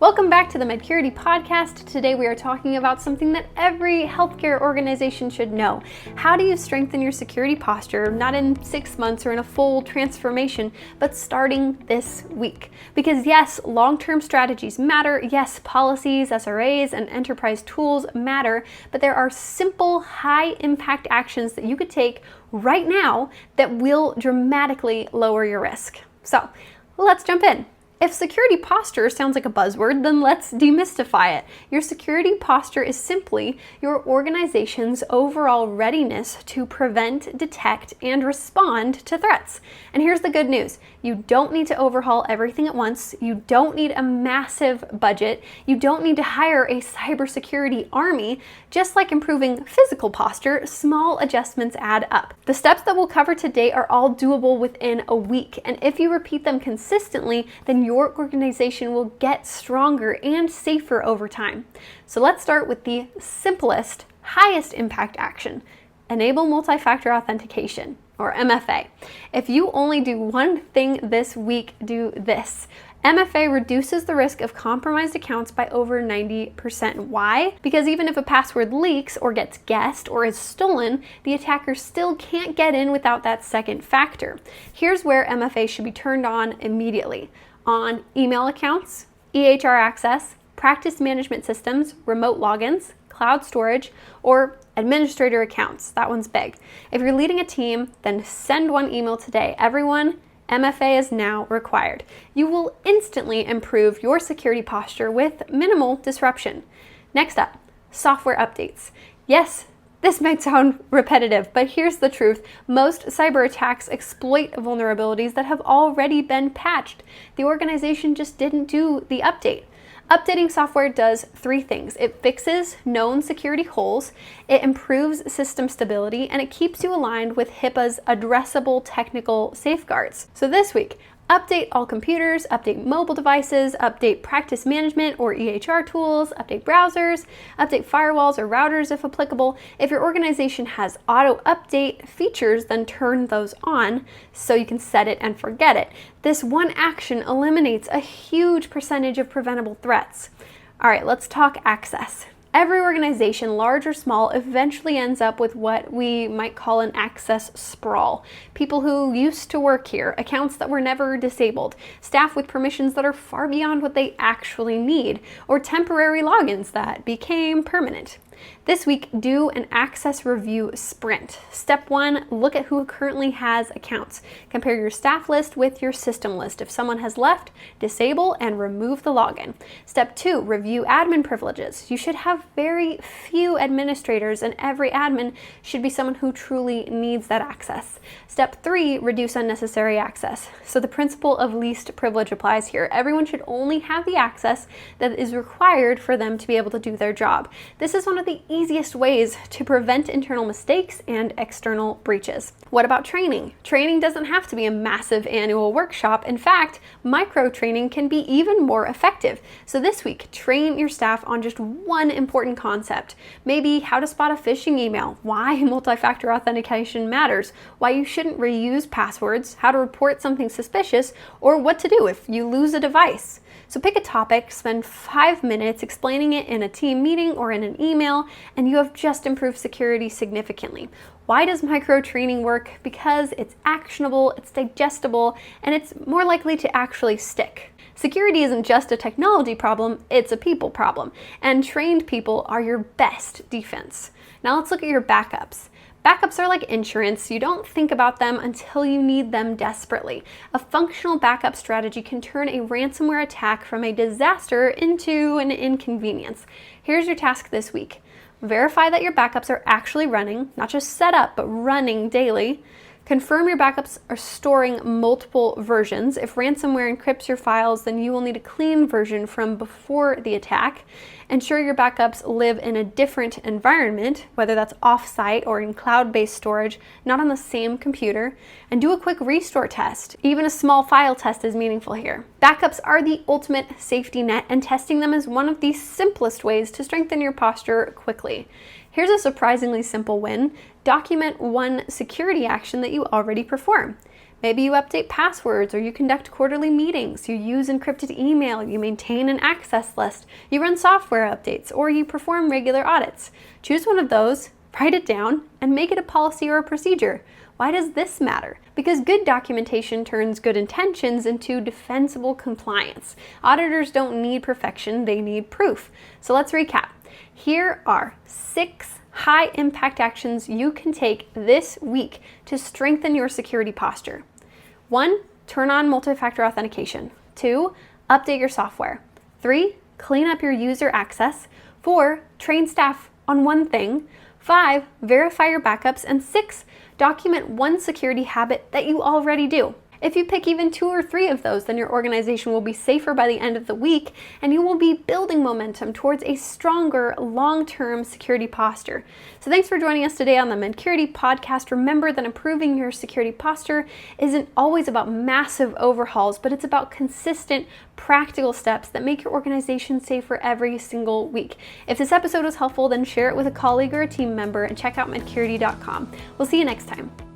Welcome back to the Medcurity podcast. Today we are talking about something that every healthcare organization should know. How do you strengthen your security posture, not in 6 months or in a full transformation, but starting this week? Because yes, long-term strategies matter. Yes, policies, SRAs, and enterprise tools matter, but there are simple, high-impact actions that you could take right now that will dramatically lower your risk. So let's jump in. If security posture sounds like a buzzword, then let's demystify it. Your security posture is simply your organization's overall readiness to prevent, detect, and respond to threats. And here's the good news. You don't need to overhaul everything at once. You don't need a massive budget. You don't need to hire a cybersecurity army. Just like improving physical posture, small adjustments add up. The steps that we'll cover today are all doable within a week. And if you repeat them consistently, then your organization will get stronger and safer over time. So let's start with the simplest, highest impact action. Enable multi-factor authentication, or MFA. If you only do one thing this week, do this. MFA reduces the risk of compromised accounts by over 90%. Why? Because even if a password leaks or gets guessed or is stolen, the attacker still can't get in without that second factor. Here's where MFA should be turned on immediately. On email accounts, EHR access, practice management systems, remote logins, cloud storage, or administrator accounts. That one's big. If you're leading a team, then send one email today. Everyone, MFA is now required. You will instantly improve your security posture with minimal disruption. Next up, software updates. Yes, this might sound repetitive, but here's the truth. Most cyber attacks exploit vulnerabilities that have already been patched. The organization just didn't do the update. Updating software does three things. It fixes known security holes, it improves system stability, and it keeps you aligned with HIPAA's addressable technical safeguards. So this week, update all computers, update mobile devices, update practice management or EHR tools, update browsers, update firewalls or routers if applicable. If your organization has auto update features, then turn those on so you can set it and forget it. This one action eliminates a huge percentage of preventable threats. All right, let's talk access. Every organization, large or small, eventually ends up with what we might call an access sprawl. People who used to work here, accounts that were never disabled, staff with permissions that are far beyond what they actually need, or temporary logins that became permanent. This week, do an access review sprint. Step 1, look at who currently has accounts. Compare your staff list with your system list. If someone has left, disable and remove the login. Step 2, review admin privileges. You should have very few administrators, and every admin should be someone who truly needs that access. Step 3, reduce unnecessary access. So the principle of least privilege applies here. Everyone should only have the access that is required for them to be able to do their job. This is one of the easiest ways to prevent internal mistakes and external breaches. What about training? Training doesn't have to be a massive annual workshop. In fact, micro training can be even more effective. So this week, train your staff on just one important concept. Maybe how to spot a phishing email, why multi-factor authentication matters, why you shouldn't reuse passwords, how to report something suspicious, or what to do if you lose a device. So pick a topic, spend 5 minutes explaining it in a team meeting or in an email, and you have just improved security significantly. Why does micro training work? Because it's actionable, it's digestible, and it's more likely to actually stick. Security isn't just a technology problem, it's a people problem, and trained people are your best defense. Now let's look at your backups. Backups are like insurance. You don't think about them until you need them desperately. A functional backup strategy can turn a ransomware attack from a disaster into an inconvenience. Here's your task this week. Verify that your backups are actually running, not just set up, but running daily. Confirm your backups are storing multiple versions. If ransomware encrypts your files, then you will need a clean version from before the attack. Ensure your backups live in a different environment, whether that's off-site or in cloud-based storage, not on the same computer. And do a quick restore test. Even a small file test is meaningful here. Backups are the ultimate safety net, and testing them is one of the simplest ways to strengthen your posture quickly. Here's a surprisingly simple win. Document one security action that you already perform. Maybe you update passwords, or you conduct quarterly meetings, you use encrypted email, you maintain an access list, you run software updates, or you perform regular audits. Choose one of those, write it down, and make it a policy or a procedure. Why does this matter? Because good documentation turns good intentions into defensible compliance. Auditors don't need perfection, they need proof. So let's recap. Here are 6 high-impact actions you can take this week to strengthen your security posture. 1, turn on multi-factor authentication. 2, update your software. 3, clean up your user access. 4, train staff on one thing. 5, verify your backups. And 6, document one security habit that you already do. If you pick even 2 or 3 of those, then your organization will be safer by the end of the week, and you will be building momentum towards a stronger long-term security posture. So thanks for joining us today on the Medcurity podcast. Remember that improving your security posture isn't always about massive overhauls, but it's about consistent, practical steps that make your organization safer every single week. If this episode was helpful, then share it with a colleague or a team member and check out medcurity.com. We'll see you next time.